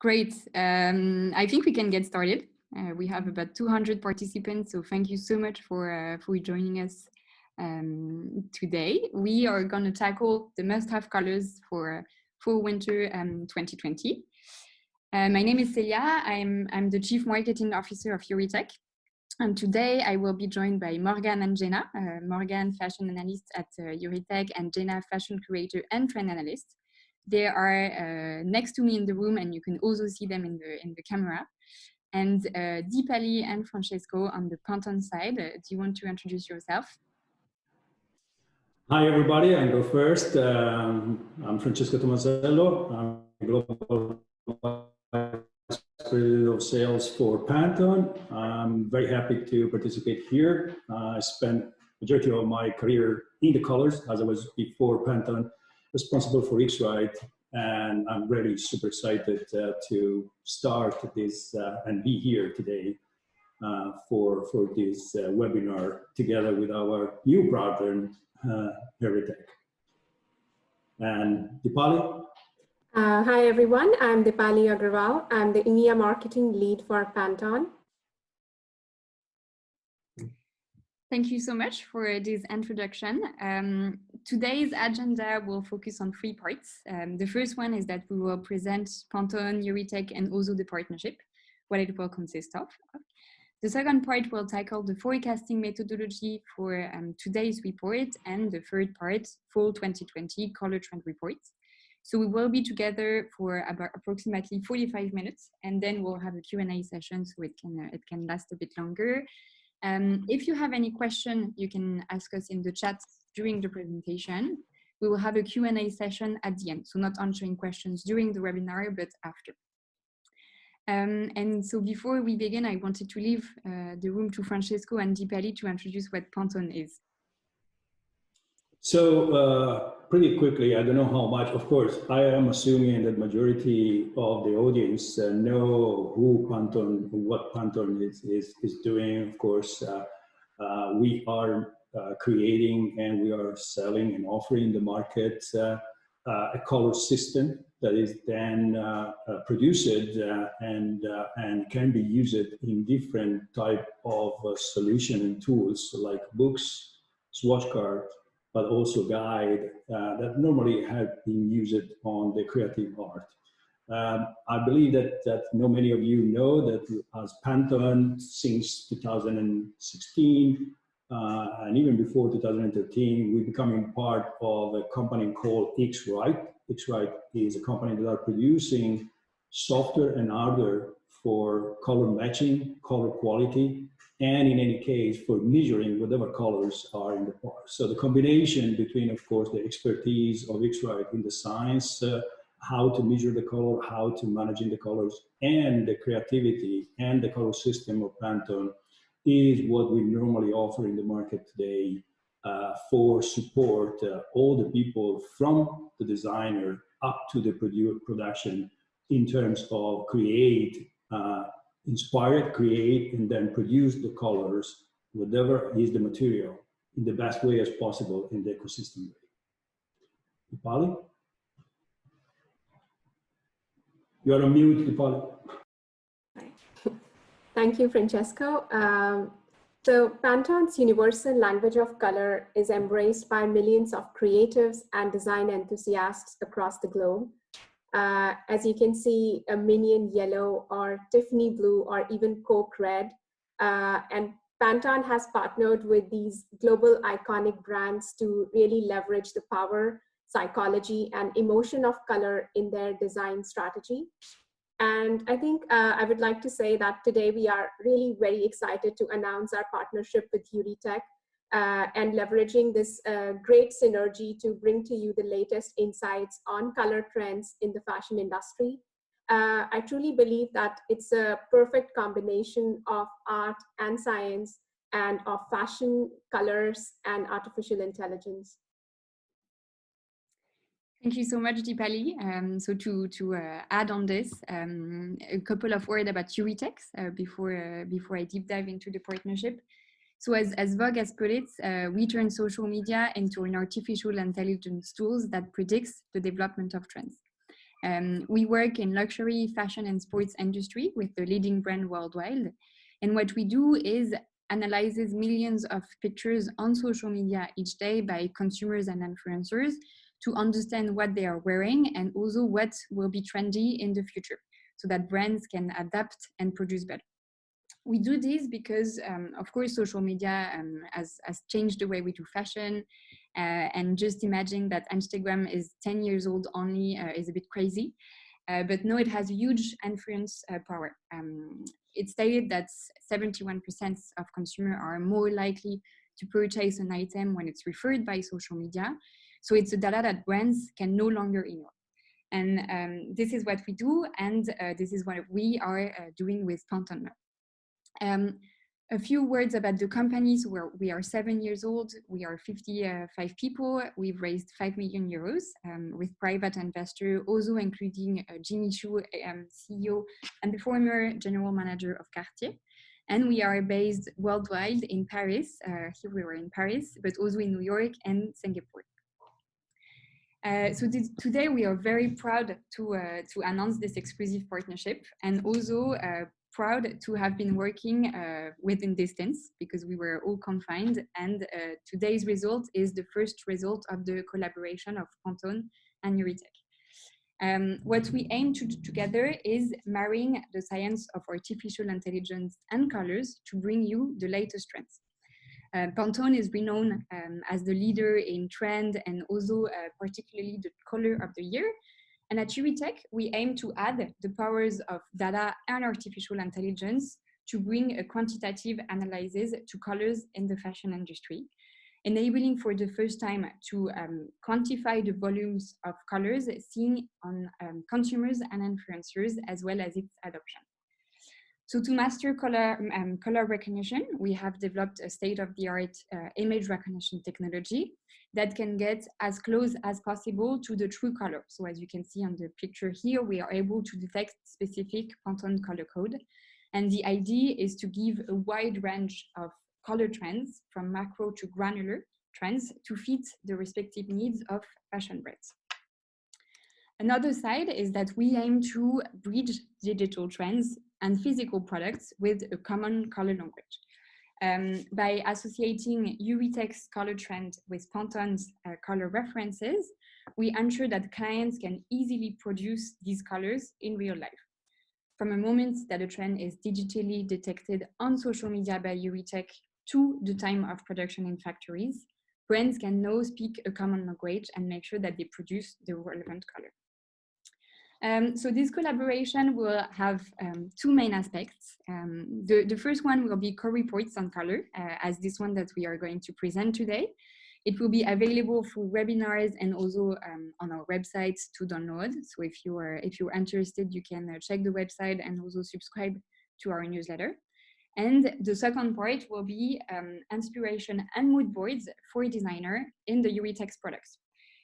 Great. I think we can get started. We have about 200 participants, so thank you so much for joining us today. We are going to tackle the must-have colors for fall/winter 2020. My name is Celia. I'm the Chief Marketing Officer of Heuritech. And today I will be joined by Morgan and Jenna. Morgan, fashion analyst at Heuritech, and Jenna, fashion curator and trend analyst. They are next to me in the room, and you can also see them in the camera. And Deepali and Francesco on the Pantone side. Do you want to introduce yourself? Hi, everybody. I go first. I'm Francesco Tomasello. I'm Global President of Sales for Pantone. I'm very happy to participate here. I spent the majority of my career in the colors, as I was before Pantone, responsible for X-Rite, and I'm really super excited to start this and be here today for this webinar together with our new partner, Heuritech. And Deepali? Hi everyone, I'm Deepali Agrawal. I'm the EMEA marketing lead for Pantone. Thank you so much for this introduction. Today's agenda will focus on 3 parts. The first one is that we will present Pantone, Heuritech, and also the partnership, what it will consist of. The second part will tackle the forecasting methodology for today's report, and the third part, fall 2020 color trend report. So we will be together for about approximately 45 minutes, and then we'll have a Q&A session, so it can last a bit longer. If you have any question, you can ask us in the chat during the presentation. We will have a Q&A session at the end, so not answering questions during the webinar, but after. And so before we begin, I wanted to leave the room to Francesco and Deepali to introduce what Pantone is. So pretty quickly, I don't know how much, of course, I am assuming that majority of the audience know who Pantone, what Pantone is doing. Of course, we are creating and we are selling and offering in the market a color system that is then produced and can be used in different type of solution and tools like books, swatch cards, but also guide that normally have been used on the creative art. I believe that many of you know that as Pantone since 2016 and even before 2013, we're becoming part of a company called X-Rite. X-Rite is a company that are producing software and hardware for color matching, color quality, and in any case for measuring whatever colors are in the part. So the combination between, of course, the expertise of X-Rite in the science, how to measure the color, how to manage the colors, and the creativity and the color system of Pantone is what we normally offer in the market today for support all the people from the designer up to the production in terms of create, inspire, create, and then produce the colors, whatever is the material, in the best way as possible in the ecosystem way. Deepali? You are on mute, Deepali. Thank you, Francesco. So Pantone's universal language of color is embraced by millions of creatives and design enthusiasts across the globe. As you can see, a minion yellow or Tiffany blue or even Coke red. And Pantone has partnered with these global iconic brands to really leverage the power, psychology, and emotion of color in their design strategy. And I think I would like to say that today we are really very excited to announce our partnership with Heuritech and leveraging this great synergy to bring to you the latest insights on color trends in the fashion industry. I truly believe that it's a perfect combination of art and science and of fashion, colors, and artificial intelligence. Thank you so much, Deepali. So to add on this, a couple of words about Heuritech before I deep dive into the partnership. So as Vogue has put it, we turn social media into an artificial intelligence tool that predicts the development of trends. We work in luxury, fashion, and sports industry with the leading brand worldwide. And what we do is analyzes millions of pictures on social media each day by consumers and influencers to understand what they are wearing and also what will be trendy in the future so that brands can adapt and produce better. We do this because, of course, social media has changed the way we do fashion. And just imagine that Instagram is 10 years old only is a bit crazy. But no, it has huge influence power. It's stated that 71% of consumers are more likely to purchase an item when it's referred by social media. So it's a data that brands can no longer ignore. And this is what we do, and this is what we are doing with Pantone. A few words about the company. So we are 7 years old. We are 55 people. We've raised 5 million euros with private investor, also including Jimmy Choo, CEO, and the former general manager of Cartier. And we are based worldwide in Paris. Here we were in Paris, but also in New York and Singapore. Today we are very proud to announce this exclusive partnership, and also proud to have been working within distance because we were all confined, and today's result is the first result of the collaboration of Pantone and Heuritech. What we aim to do together is marrying the science of artificial intelligence and colors to bring you the latest trends. Pantone is renowned as the leader in trend and also particularly the color of the year. And at Heuritech, we aim to add the powers of data and artificial intelligence to bring a quantitative analysis to colors in the fashion industry, enabling for the first time to quantify the volumes of colors seen on consumers and influencers, as well as its adoption. So to master color recognition, we have developed a state-of-the-art image recognition technology that can get as close as possible to the true color. So as you can see on the picture here, we are able to detect specific Pantone color code. And the idea is to give a wide range of color trends from macro to granular trends to fit the respective needs of fashion brands. Another side is that we aim to bridge digital trends and physical products with a common color language. By associating Heuritech's color trend with Pantone's color references, we ensure that clients can easily produce these colors in real life. From a moment that a trend is digitally detected on social media by Heuritech to the time of production in factories, brands can now speak a common language and make sure that they produce the relevant color. So this collaboration will have two main aspects. The first one will be co-reports on color, as this one that we are going to present today. It will be available through webinars and also on our website to download. So if you're interested, you can check the website and also subscribe to our newsletter. And the second part will be inspiration and mood boards for a designer in the Heuritech's products.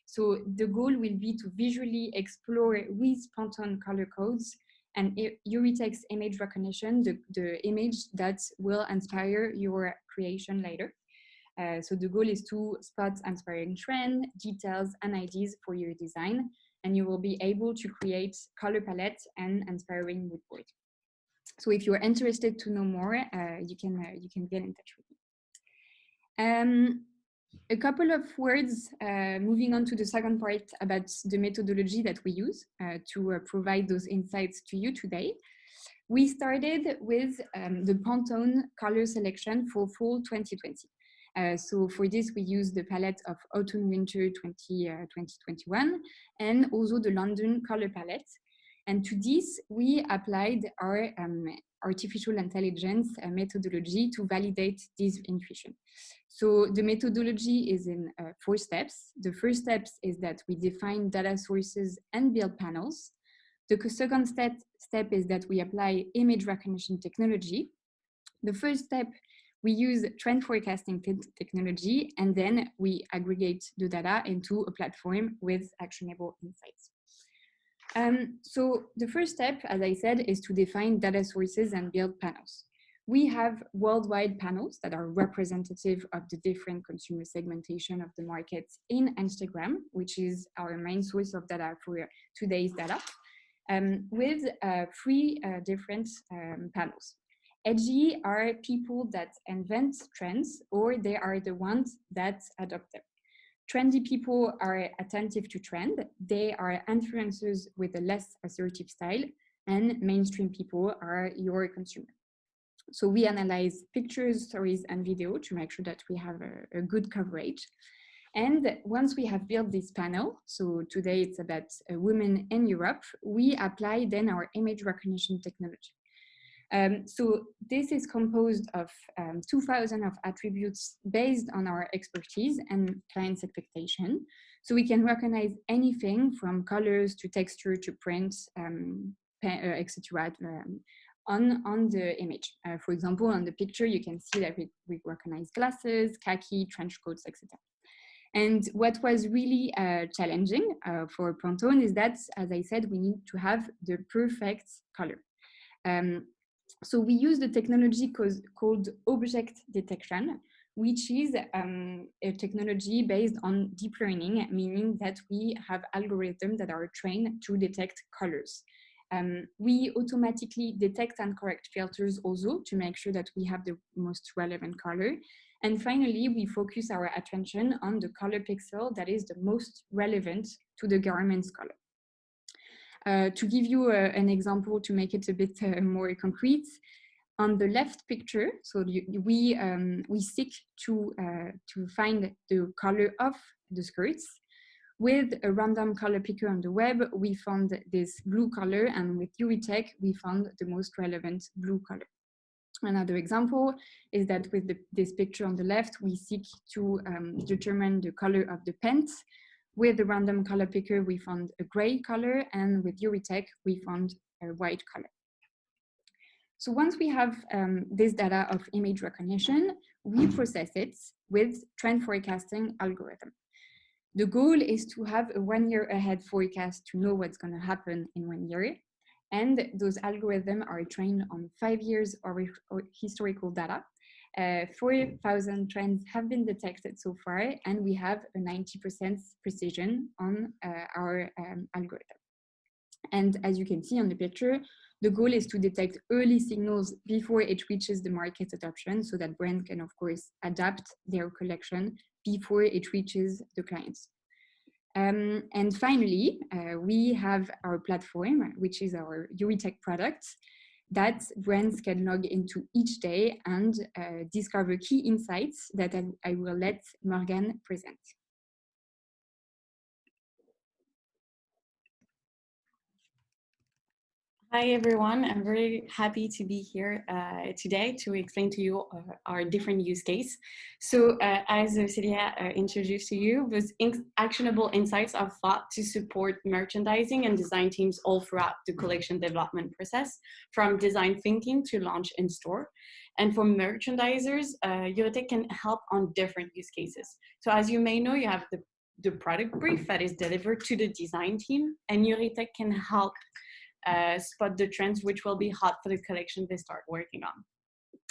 So the goal will be to visually explore with Pantone color codes and Heuritech's image recognition, the image that will inspire your creation later. So the goal is to spot inspiring trend, details, and ideas for your design, and you will be able to create color palette and inspiring mood board. So if you are interested to know more, you can get in touch with me. A couple of words moving on to the second part about the methodology that we use to provide those insights to you today. We started with the Pantone color selection for fall 2020. So for this, we use the palette of autumn-winter 2021 and also the London color palette. And to this, we applied our artificial intelligence methodology to validate this intuition. So the methodology is in 4 steps. The first step is that we define data sources and build panels. The second step is that we apply image recognition technology. The first step, we use trend forecasting technology, and then we aggregate the data into a platform with actionable insights. So the first step, as I said, is to define data sources and build panels. We have worldwide panels that are representative of the different consumer segmentation of the markets in Instagram, which is our main source of data for today's data, with three different panels. Edgy are people that invent trends, or they are the ones that adopt them. Trendy people are attentive to trend. They are influencers with a less assertive style, and mainstream people are your consumer. So we analyze pictures, stories, and video to make sure that we have a good coverage. And once we have built this panel, so today it's about women in Europe, we apply then our image recognition technology. So this is composed of 2,000 of attributes based on our expertise and client's expectation. So we can recognize anything from colors to texture to print, etc. On the image. For example, on the picture, you can see that we recognize glasses, khaki, trench coats, etc. And what was really challenging for Pantone is that, as I said, we need to have the perfect color. So we use the technology called object detection, which is a technology based on deep learning, meaning that we have algorithms that are trained to detect colors. We automatically detect and correct filters also to make sure that we have the most relevant color. And finally, we focus our attention on the color pixel that is the most relevant to the garment's color. To give you an example to make it a bit more concrete, on the left picture, so we seek to find the color of the skirts. With a random color picker on the web, we found this blue color, and with Heuritech, we found the most relevant blue color. Another example is that with this picture on the left, we seek to determine the color of the pants. With the random color picker, we found a gray color, and with Heuritech, we found a white color. So once we have this data of image recognition, we process it with trend forecasting algorithm. The goal is to have a 1 year ahead forecast to know what's going to happen in 1 year. And those algorithms are trained on 5 years of historical data. 4,000 trends have been detected so far, and we have a 90% precision on our algorithm. And as you can see on the picture, the goal is to detect early signals before it reaches the market adoption, so that brands can, of course, adapt their collection before it reaches the clients. And finally, we have our platform, which is our Heuritech product, that brands can log into each day and discover key insights that I will let Morgane present. Hi everyone, I'm very happy to be here today to explain to you our different use case. So as Celia introduced to you, those actionable insights are thought to support merchandising and design teams all throughout the collection development process, from design thinking to launch in store. And for merchandisers, Heuritech can help on different use cases. So as you may know, you have the product brief that is delivered to the design team, and Heuritech can help spot the trends which will be hot for the collection they start working on.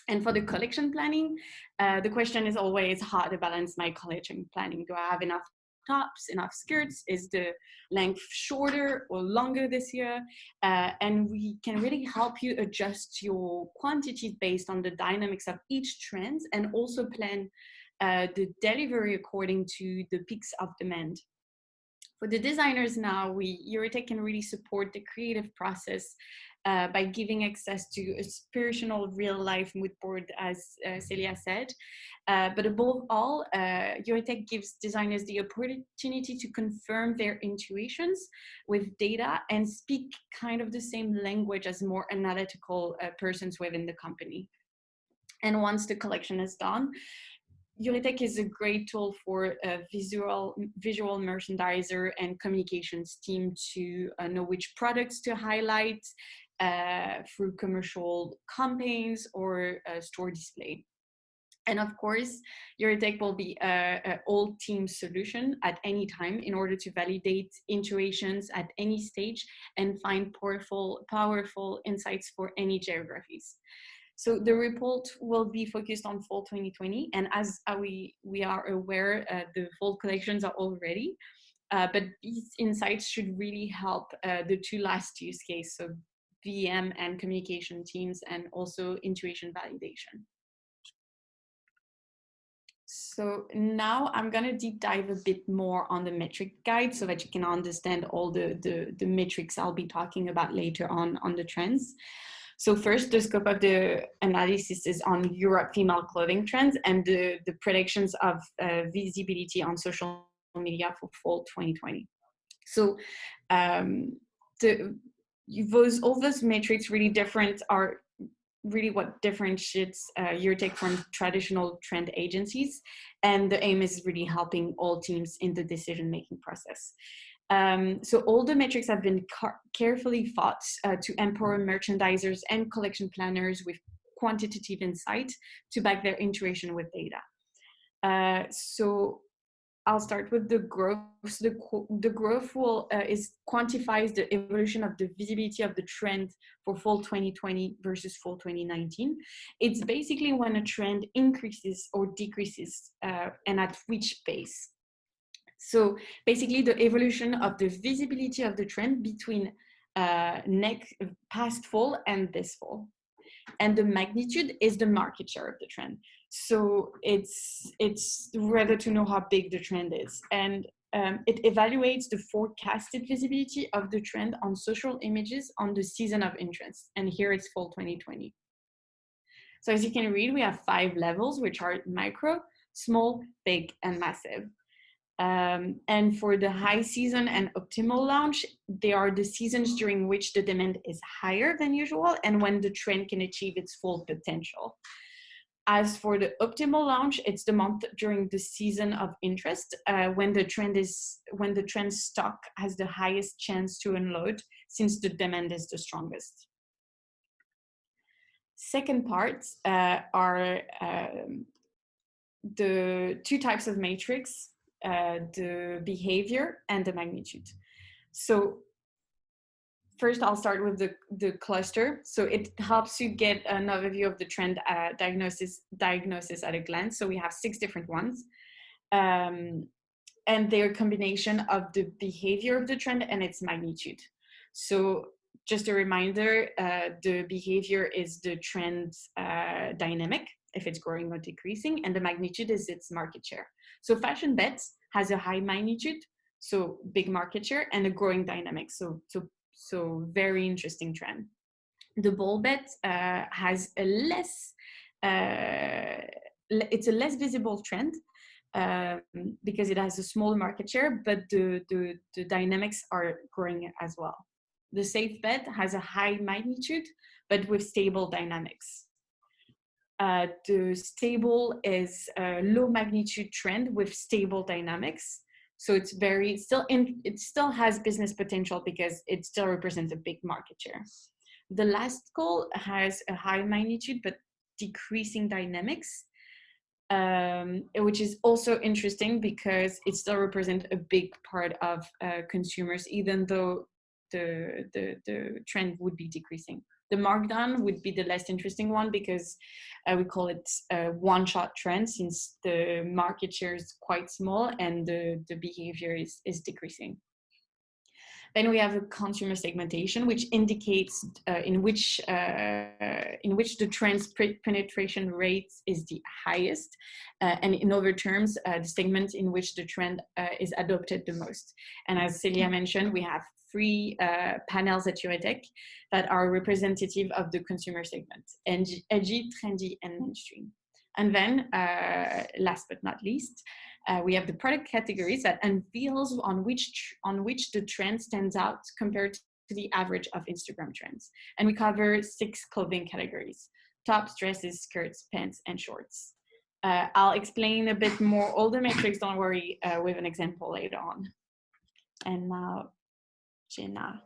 And for the collection planning, the question is always how to balance my collection planning. Do I have enough tops, enough skirts? Is the length shorter or longer this year? And we can really help you adjust your quantities based on the dynamics of each trend, and also plan the delivery according to the peaks of demand. For the designers now, Heuritech can really support the creative process by giving access to a spiritual real-life mood board, as Celia said. But above all, Heuritech gives designers the opportunity to confirm their intuitions with data and speak kind of the same language as more analytical persons within the company. And once the collection is done, Heuritech is a great tool for a visual merchandiser and communications team to know which products to highlight through commercial campaigns or store display. And of course, Heuritech will be an all-team solution at any time in order to validate intuitions at any stage and find powerful insights for any geographies. So the report will be focused on fall 2020, and as we are aware, the fall collections are all ready, but these insights should really help the two last use cases, so VM and communication teams, and also intuition validation. So now I'm going to deep dive a bit more on the metric guide so that you can understand all the metrics I'll be talking about later on the trends. So first, the scope of the analysis is on Europe female clothing trends and the predictions of visibility on social media for fall 2020. So all those metrics really different are really what differentiates Heuritech from traditional trend agencies. And the aim is really helping all teams in the decision-making process. So all the metrics have been carefully thought to empower merchandisers and collection planners with quantitative insight to back their intuition with data. So I'll start with the growth. So the growth will quantifies the evolution of the visibility of the trend for fall 2020 versus fall 2019. It's basically when a trend increases or decreases and at which pace. So basically the evolution of the visibility of the trend between past fall and this fall. And the magnitude is the market share of the trend. So it's rather to know how big the trend is. And it evaluates the forecasted visibility of the trend on social images on the season of interest. And here it's fall 2020. So as you can read, we have 5 levels, which are micro, small, big, and massive. And for the high season and optimal launch, they are the seasons during which the demand is higher than usual and when the trend can achieve its full potential. As for the optimal launch, it's the month during the season of interest when the trend stock has the highest chance to unload since the demand is the strongest. Second part are the 2 types of matrix. The behavior and the magnitude. So first I'll start with the cluster. So it helps you get an overview of the trend diagnosis at a glance. So we have 6 different ones. And they're a combination of the behavior of the trend and its magnitude. So just a reminder, the behavior is the trend dynamic, if it's growing or decreasing, and the magnitude is its market share. So fashion bets has a high magnitude, so big market share, and a growing dynamic, so very interesting trend. The ball bet has a less, it's a less visible trend because it has a small market share, but the dynamics are growing as well. The safe bet has a high magnitude, but with stable dynamics. The stable is a low magnitude trend with stable dynamics. So it's it still has business potential because it still represents a big market share. The last call has a high magnitude, but decreasing dynamics, which is also interesting because it still represents a big part of consumers, even though the trend would be decreasing. The markdown would be the less interesting one because we call it a one-shot trend since the market share is quite small and the behavior is decreasing. Then we have a consumer segmentation, which indicates in which the trend's penetration rate is the highest, and in other terms, the segment in which the trend is adopted the most. And as Celia mentioned, we have 3 panels at Heuritech that are representative of the consumer segment: edgy, trendy, and mainstream. And then, last but not least, we have the product categories that unveils on which the trend stands out compared to the average of Instagram trends. And we cover 6 clothing categories: tops, dresses, skirts, pants, and shorts. I'll explain a bit more all the metrics, don't worry, with an example later on. And now, Jenna.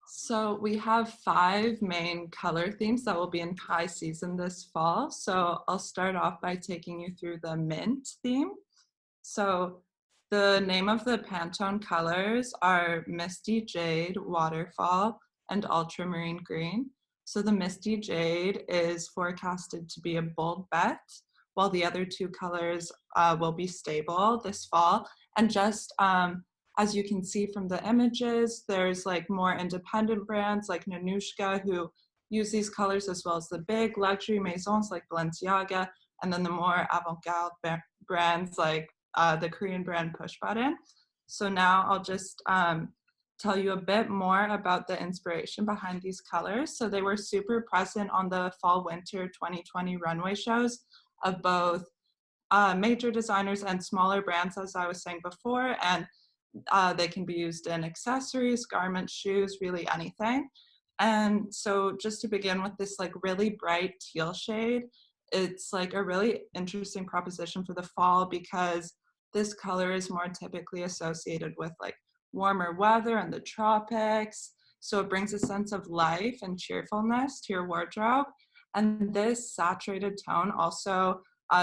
So we have 5 main color themes that will be in high season this fall. So I'll start off by taking you through the mint theme. So the name of the Pantone colors are Misty Jade, Waterfall, and Ultramarine Green. So the Misty Jade is forecasted to be a bold bet, while the other two colors will be stable this fall. And just as you can see from the images, there's like more independent brands like Nanushka who use these colors, as well as the big luxury maisons like Balenciaga, and then the more avant-garde brands like the Korean brand Push Button. So now I'll just tell you a bit more about the inspiration behind these colors. So they were super present on the fall-winter 2020 runway shows of both major designers and smaller brands, as I was saying before, and they can be used in accessories, garments, shoes, really anything. And so just to begin with this like really bright teal shade, it's like a really interesting proposition for the fall because this color is more typically associated with like warmer weather and the tropics. So it brings a sense of life and cheerfulness to your wardrobe. And this saturated tone also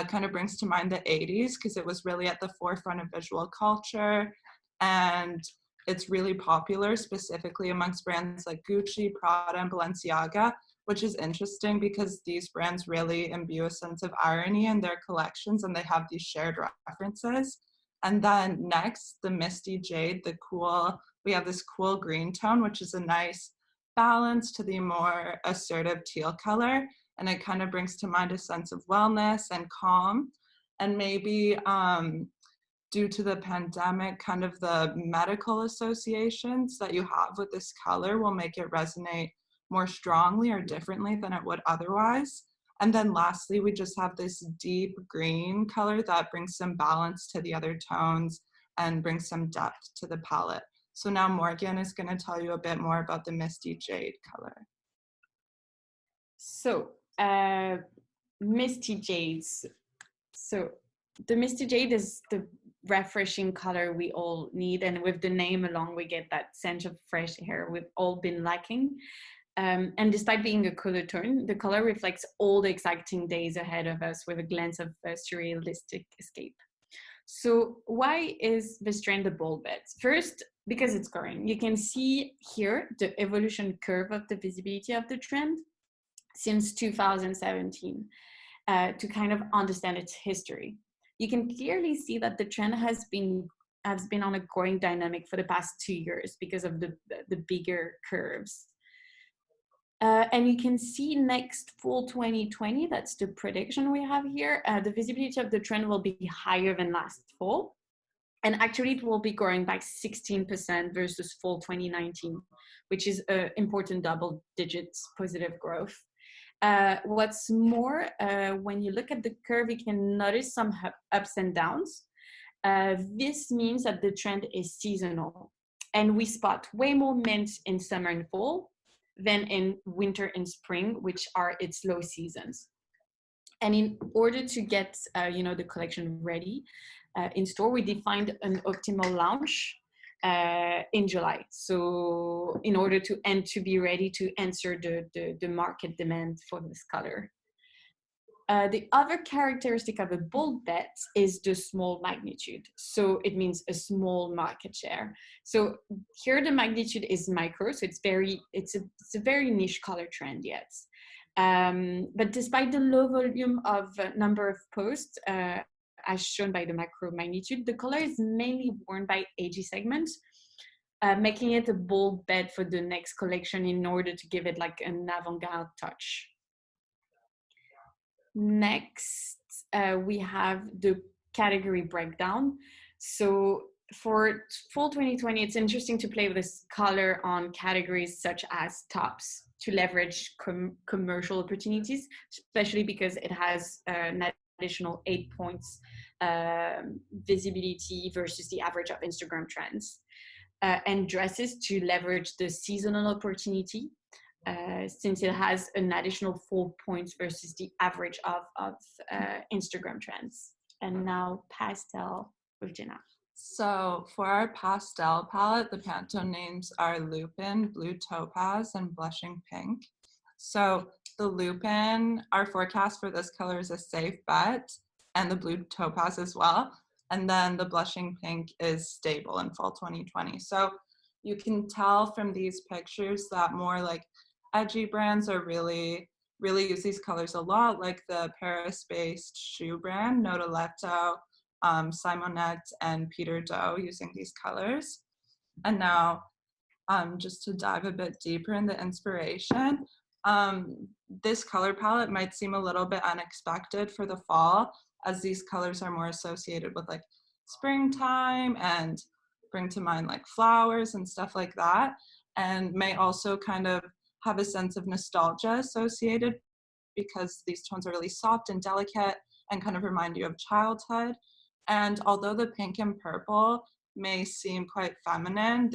kind of brings to mind the 80s because it was really at the forefront of visual culture. And it's really popular specifically amongst brands like Gucci, Prada, and Balenciaga, which is interesting because these brands really imbue a sense of irony in their collections and they have these shared references. And then next, the Misty Jade, we have this cool green tone, which is a nice balance to the more assertive teal color. And it kind of brings to mind a sense of wellness and calm. And maybe due to the pandemic, kind of the medical associations that you have with this color will make it resonate more strongly or differently than it would otherwise. And then lastly, we just have this deep green color that brings some balance to the other tones and brings some depth to the palette. So now Morgan is going to tell you a bit more about the Misty Jade color. So, Misty Jades. So the Misty Jade is the refreshing color we all need, and with the name along we get that sense of fresh air we've all been lacking. And despite being a color tone, the color reflects all the exciting days ahead of us with a glance of surrealistic escape. So why is this trend a bold bet? First, because it's growing. You can see here the evolution curve of the visibility of the trend since 2017 to kind of understand its history. You can clearly see that the trend has been on a growing dynamic for the past 2 years because of the bigger curves. And you can see next fall 2020, that's the prediction we have here, the visibility of the trend will be higher than last fall. And actually it will be growing by 16% versus fall 2019, which is an important double digits positive growth. What's more, when you look at the curve, you can notice some ups and downs. This means that the trend is seasonal. And we spot way more mint in summer and fall than in winter and spring, which are its low seasons. And in order to get the collection ready in store, we defined an optimal launch in July. So in order to be ready to answer the market demand for this color. The other characteristic of a bold bet is the small magnitude. So it means a small market share. So here the magnitude is micro, so it's a very niche color trend yet. But despite the low volume of number of posts, as shown by the macro magnitude, the color is mainly worn by age segments, making it a bold bet for the next collection in order to give it like an avant-garde touch. Next, we have the category breakdown. So for fall 2020, it's interesting to play with this color on categories such as tops to leverage commercial opportunities, especially because it has an additional 8 points visibility versus the average of Instagram trends. And dresses to leverage the seasonal opportunity, since it has an additional 4 points versus the average of Instagram trends. And now pastel with Jenna. So for our pastel palette, the Pantone names are Lupin, Blue Topaz, and Blushing Pink. So the Lupin, our forecast for this color is a safe bet, and the Blue Topaz as well. And then the Blushing Pink is stable in fall 2020. So you can tell from these pictures that more like edgy brands are really use these colors a lot, like the Paris-based shoe brand Notoletto, Simonette, and Peter Doe using these colors. And now, just to dive a bit deeper in the inspiration, this color palette might seem a little bit unexpected for the fall, as these colors are more associated with like springtime and bring to mind like flowers and stuff like that, and may also kind of have a sense of nostalgia associated because these tones are really soft and delicate and kind of remind you of childhood. And although the pink and purple may seem quite feminine,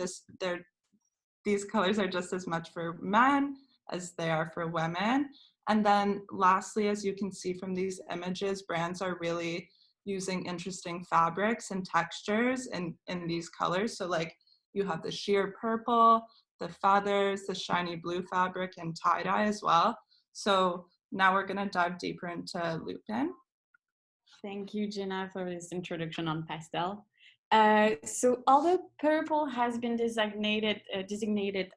these colors are just as much for men as they are for women. And then lastly, as you can see from these images, brands are really using interesting fabrics and textures in these colors. So like you have the sheer purple, the feathers, the shiny blue fabric, and tie-dye as well. So now we're gonna dive deeper into Lupin. Thank you, Jenna, for this introduction on pastel. So although purple has been designated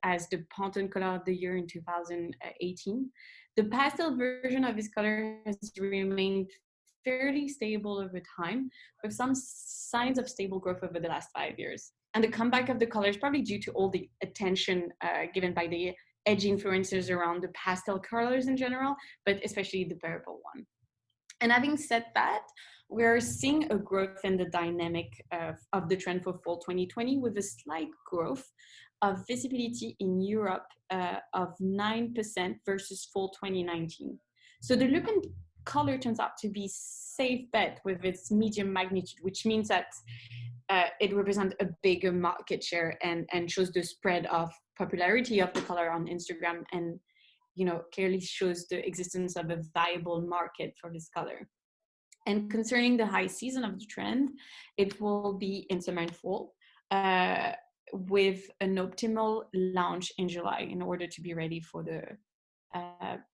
as the Pantone color of the year in 2018, the pastel version of this color has remained fairly stable over time, with some signs of stable growth over the last 5 years. And the comeback of the color is probably due to all the attention given by the edgy influencers around the pastel colors in general, but especially the purple one. And having said that, we're seeing a growth in the dynamic of the trend for fall 2020, with a slight growth of visibility in Europe of 9% versus fall 2019. So the Lupin color turns out to be safe bet with its medium magnitude, which means that it represents a bigger market share and shows the spread of popularity of the color on Instagram, and clearly shows the existence of a viable market for this color. And concerning the high season of the trend, it will be in summer and fall, with an optimal launch in July in order to be ready for the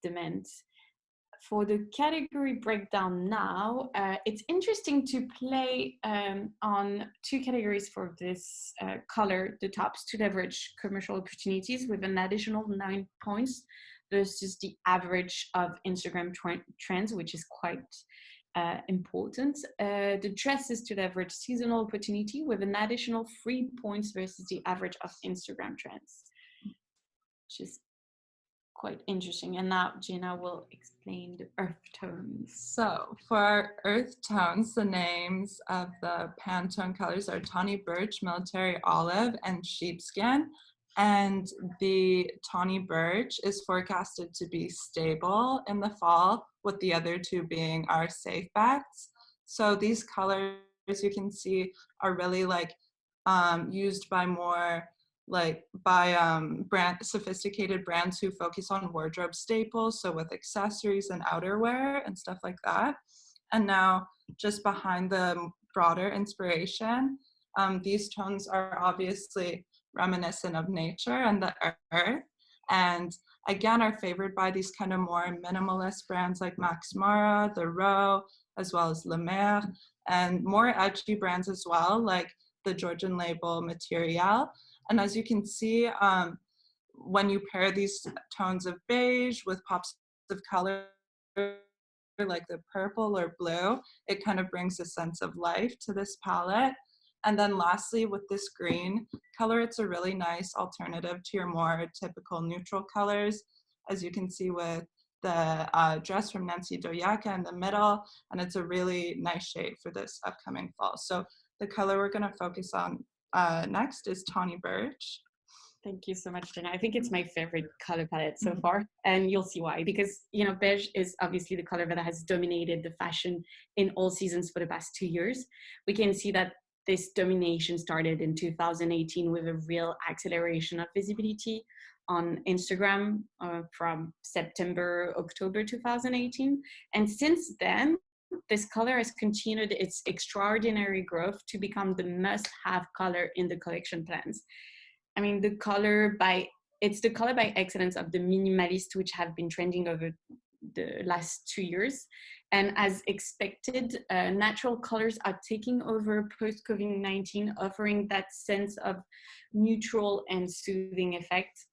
demand. For the category breakdown now, it's interesting to play on two categories for this color, the tops, to leverage commercial opportunities with an additional 9 points versus the average of Instagram trends, which is quite important. The dresses to leverage seasonal opportunity with an additional 3 points versus the average of Instagram trends, which is quite interesting. And now Gina will explain the earth tones. So for our earth tones, the names of the Pantone colors are tawny birch, military olive, and sheepskin. And the tawny birch is forecasted to be stable in the fall, with the other two being our safe bets. So these colors, you can see, are really like used by more sophisticated brands who focus on wardrobe staples, so with accessories and outerwear and stuff like that. And now, just behind the broader inspiration, these tones are obviously reminiscent of nature and the earth, and again are favored by these kind of more minimalist brands like Max Mara, The Row, as well as La Mer, and more edgy brands as well, like the Georgian label Material. And as you can see, when you pair these tones of beige with pops of color like the purple or blue, it kind of brings a sense of life to this palette. And then lastly, with this green color, it's a really nice alternative to your more typical neutral colors, as you can see with the dress from Nancy Doyaka in the middle, and it's a really nice shade for this upcoming fall. So the color we're going to focus on next is tawny birch. Thank you so much, Jenna. I think it's my favorite color palette so far, and you'll see why. Because beige is obviously the color that has dominated the fashion in all seasons for the past 2 years. We can see that this domination started in 2018 with a real acceleration of visibility on Instagram from September, October 2018. And since then, this color has continued its extraordinary growth to become the must-have color in the collection plans. I mean, it's the color by excellence of the minimalist, which have been trending over the last 2 years. And as expected, natural colors are taking over post-COVID-19, offering that sense of neutral and soothing effect.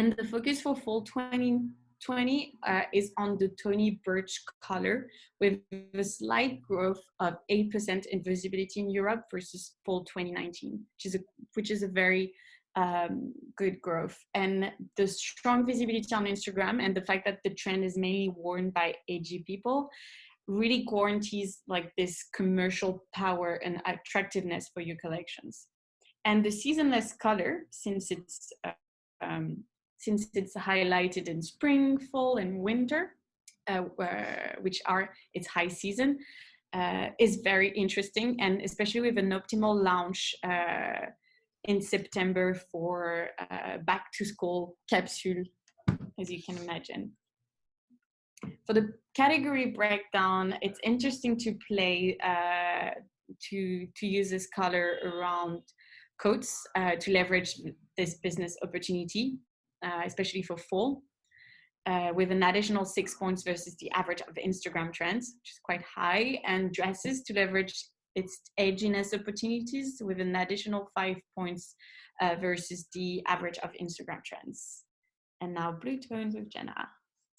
And the focus for fall 2020 is on the tawny birch color, with a slight growth of 8% in visibility in Europe versus fall 2019, which is a very good growth. And the strong visibility on Instagram and the fact that the trend is mainly worn by aged people really guarantees like this commercial power and attractiveness for your collections. And the seasonless color, since it's highlighted in spring, fall, and winter, which are its high season, is very interesting, and especially with an optimal launch in September for back to school capsule, as you can imagine. For the category breakdown, it's interesting to play to use this color around coats to leverage this business opportunity, especially for fall, with an additional 6 points versus the average of Instagram trends, which is quite high, and dresses to leverage its edginess opportunities with an additional 5 points versus the average of Instagram trends. And now blue tones with Jenna.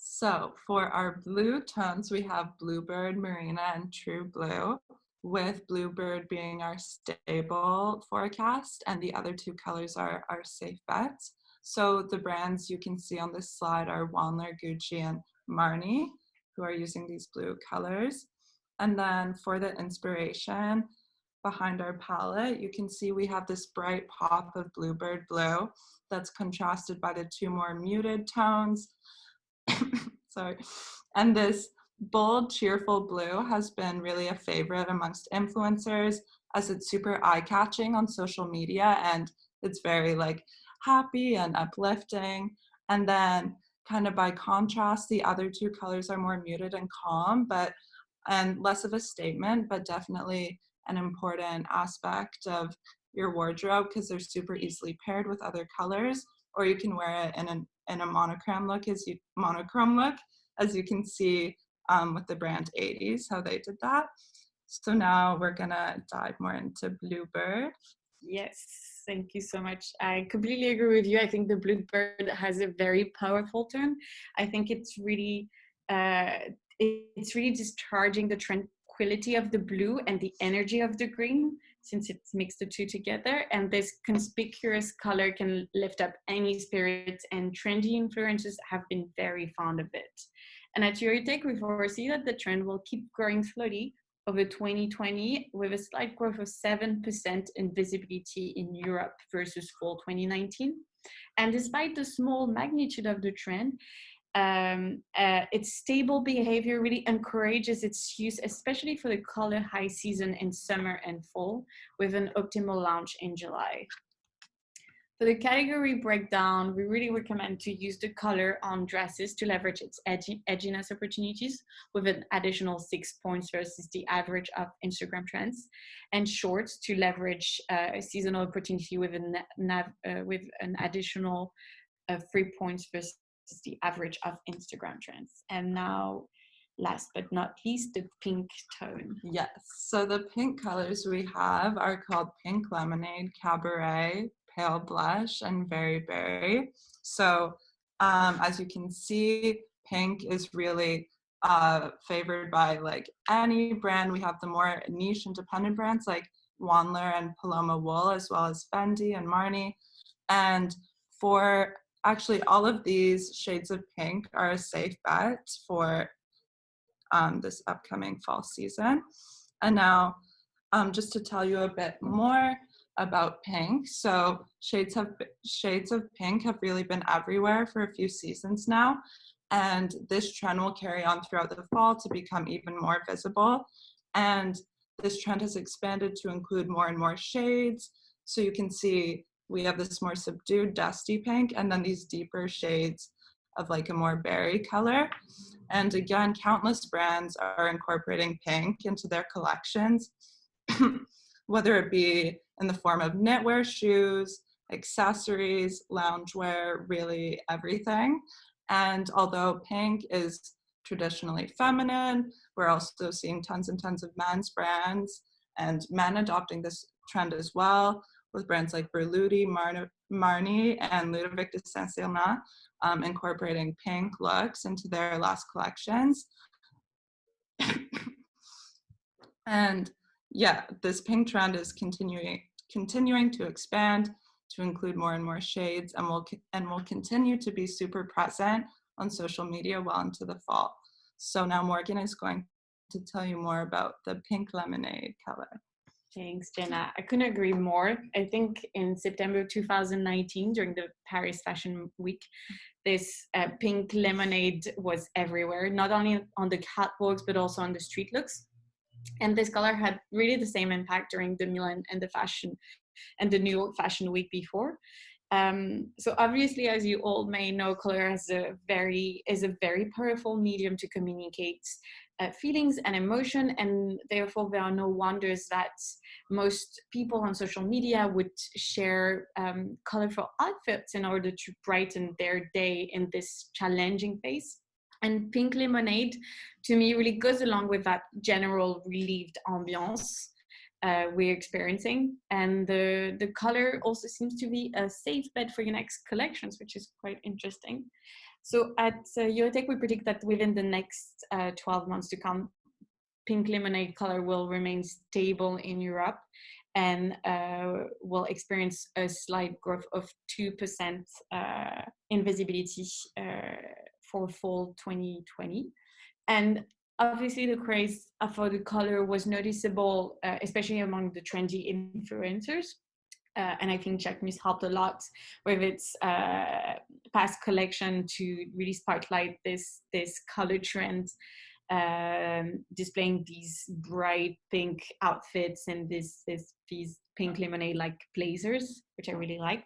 So for our blue tones, we have Bluebird, Marina, and True Blue, with Bluebird being our stable forecast, and the other two colors are our safe bets. So the brands you can see on this slide are Wandler, Gucci, and Marni, who are using these blue colors. And then for the inspiration behind our palette, you can see we have this bright pop of Bluebird blue that's contrasted by the two more muted tones. Sorry. And this bold, cheerful blue has been really a favorite amongst influencers, as it's super eye-catching on social media, and it's very like happy and uplifting. And then kind of by contrast, the other two colors are more muted and calm, and less of a statement, but definitely an important aspect of your wardrobe, because they're super easily paired with other colors, or you can wear it in a monochrome look, as you can see with the brand 80s, how they did that. So now we're gonna dive more into Bluebird. Yes, thank you so much. I completely agree with you. I think the Bluebird has a very powerful tone. I think it's really discharging the tranquility of the blue and the energy of the green, since it's mixed the two together. And this conspicuous color can lift up any spirits, and trendy influencers have been very fond of it. And at Heuritech, we foresee that the trend will keep growing slowly over 2020, with a slight growth of 7% in visibility in Europe versus fall 2019. And despite the small magnitude of the trend, its stable behavior really encourages its use, especially for the color high season in summer and fall, with an optimal launch in July. For the category breakdown, we really recommend to use the color on dresses to leverage its edginess opportunities, with an additional 6 points versus the average of Instagram trends, and shorts to leverage a seasonal opportunity with an additional 3 points versus the average of Instagram trends. And now, last but not least, the pink tone. Yes, so the pink colors we have are called Pink Lemonade, Cabaret, Pale Blush, and Very Berry. So as you can see, pink is really favored by like any brand. We have the more niche independent brands like Wandler and Paloma Wool, as well as Fendi and Marni. And for actually all of these shades of pink are a safe bet for this upcoming fall season. And now just to tell you a bit more about pink. So shades of pink have really been everywhere for a few seasons now, and this trend will carry on throughout the fall to become even more visible. And this trend has expanded to include more and more shades. So you can see we have this more subdued dusty pink, and then these deeper shades of like a more berry color. And again, countless brands are incorporating pink into their collections, whether it be in the form of knitwear, shoes, accessories, loungewear, really everything. And although pink is traditionally feminine, we're also seeing tons and tons of men's brands and men adopting this trend as well, with brands like Berluti, Marnie and Ludovic de Saint-Cyr, incorporating pink looks into their last collections. And yeah, this pink trend is continuing to expand to include more and more shades, and will continue to be super present on social media well into the fall. So now Morgan is going to tell you more about the pink lemonade color. Thanks, Jenna. I couldn't agree more. I think in September 2019, during the Paris Fashion Week, this pink lemonade was everywhere, not only on the catwalks, but also on the street looks. And this color had really the same impact during the Milan and the New York Fashion Week before. So obviously, as you all may know, color is a very powerful medium to communicate feelings and emotion, and therefore there are no wonders that most people on social media would share colorful outfits in order to brighten their day in this challenging phase. And pink lemonade, to me, really goes along with that general relieved ambiance we're experiencing. And the color also seems to be a safe bet for your next collections, which is quite interesting. So at Heuritech, we predict that within the next 12 months to come, pink lemonade color will remain stable in Europe and will experience a slight growth of 2% in visibility for fall 2020. And obviously the craze for the color was noticeable, especially among the trendy influencers. And I think Jacquemus helped a lot with its past collection to really spotlight this color trend, displaying these bright pink outfits and these pink lemonade-like blazers, which I really like.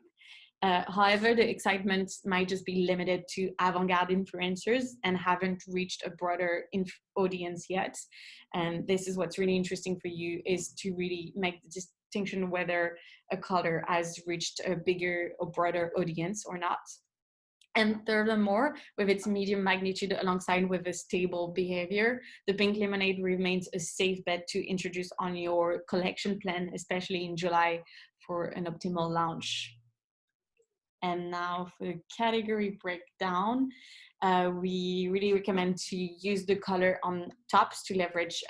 However, the excitement might just be limited to avant-garde influencers and haven't reached a broader audience yet. And this is what's really interesting for you, is to really make the distinction whether a color has reached a bigger or broader audience or not. And furthermore, with its medium magnitude alongside with a stable behavior, the pink lemonade remains a safe bet to introduce on your collection plan, especially in July, for an optimal launch. And now for the category breakdown, we really recommend to use the color on tops to leverage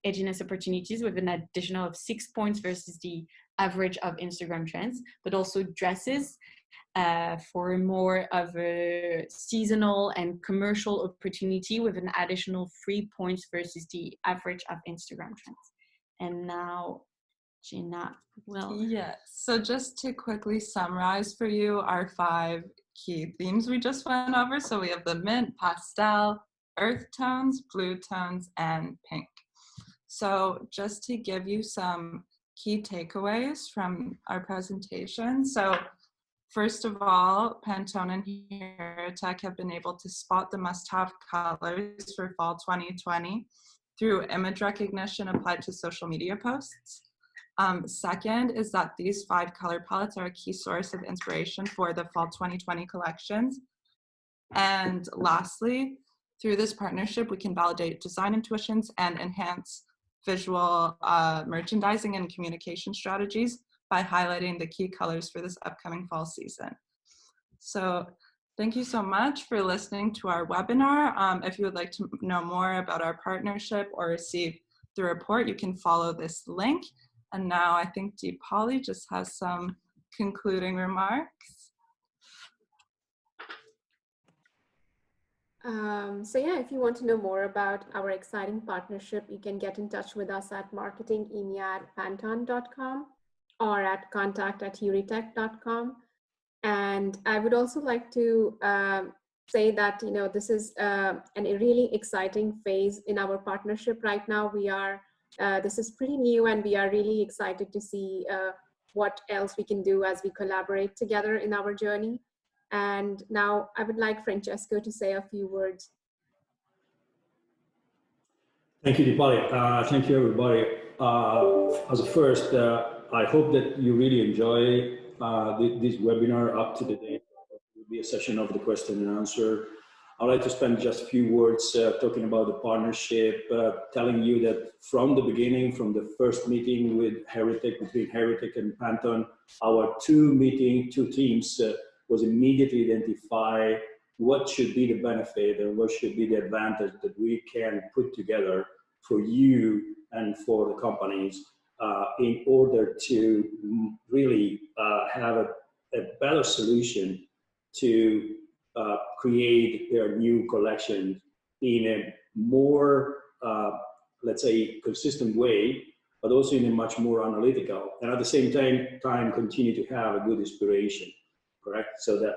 edginess opportunities with an additional of 6 points versus the average of Instagram trends, but also dresses for more of a seasonal and commercial opportunity with an additional 3 points versus the average of Instagram trends. And now Gina will. Yes, so just to quickly summarize for you our 5 key themes we just went over. So we have the mint, pastel, earth tones, blue tones, and pink. So just to give you some key takeaways from our presentation. So first of all, Pantone and Heuritech have been able to spot the must-have colors for fall 2020 through image recognition applied to social media posts. Second is that these 5 color palettes are a key source of inspiration for the fall 2020 collections. And lastly, through this partnership, we can validate design intuitions and enhance visual merchandising and communication strategies by highlighting the key colors for this upcoming fall season. So thank you so much for listening to our webinar. If you would like to know more about our partnership or receive the report, you can follow this link. And now I think Deepali just has some concluding remarks. So yeah, if you want to know more about our exciting partnership, you can get in touch with us at marketing@pantone.com or at contact@heuritech.com. And I would also like to say that, you know, this is a really exciting phase in our partnership right now. We are this is pretty new, and we are really excited to see what else we can do as we collaborate together in our journey. And now I would like Francesco to say a few words. Thank you, Deepali. Thank you, everybody. As a first, I hope that you really enjoy this webinar up to the date. It will be a session of the question and answer. I'd like to spend just a few words talking about the partnership, telling you that from the beginning, from the first meeting with Heuritech, between Heuritech and Pantone, our two teams was immediately identify what should be the benefit and what should be the advantage that we can put together for you and for the companies in order to really have a better solution to create their new collection in a more, let's say, consistent way, but also in a much more analytical, and at the same time continue to have a good inspiration, correct? So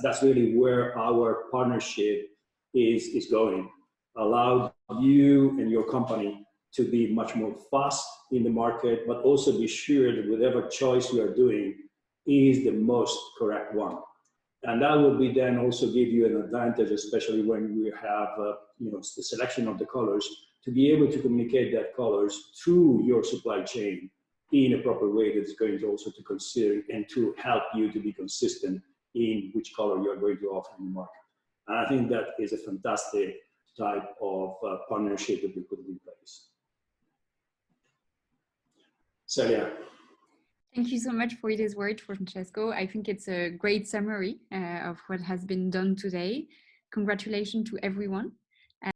that's really where our partnership is going. Allow you and your company to be much more fast in the market, but also be sure that whatever choice you are doing is the most correct one. And that will be then also give you an advantage, especially when we have the selection of the colors, to be able to communicate that colors through your supply chain in a proper way that's going to also to consider and to help you to be consistent in which color you are going to offer in the market. And I think that is a fantastic type of partnership that we put in place. Celia. Thank you so much for this word, Francesco. I think it's a great summary of what has been done today. Congratulations to everyone